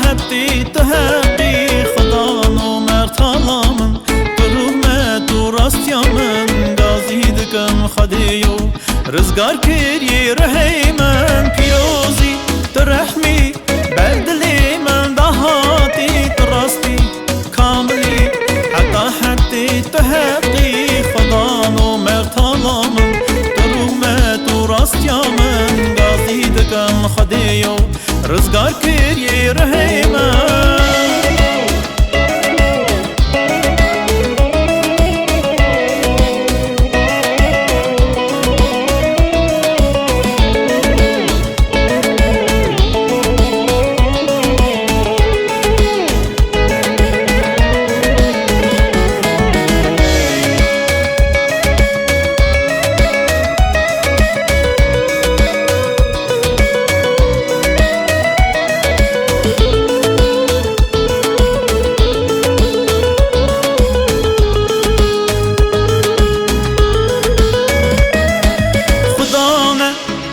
حتی تحقی خدا نو مرتالا من درومت و راستیا من گازی دکم خدیو رزگار کری رهی من پیروزی ترحمی بردلی من دهاتی تراستی کاملی حتی تحقی خدا نو مرتالا من درومت و راستیا من گازی دکم خدیو رزگار کری رهی من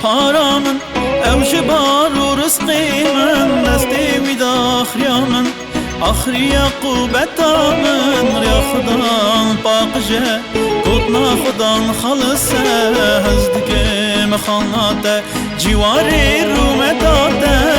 پارامن اوش بارو رزقی من نستی وید آخریا من آخری عقوبتا من ریا خدان پاقجه گوتنا خدان خلصه هزدکه مخاناته جواری رومتاته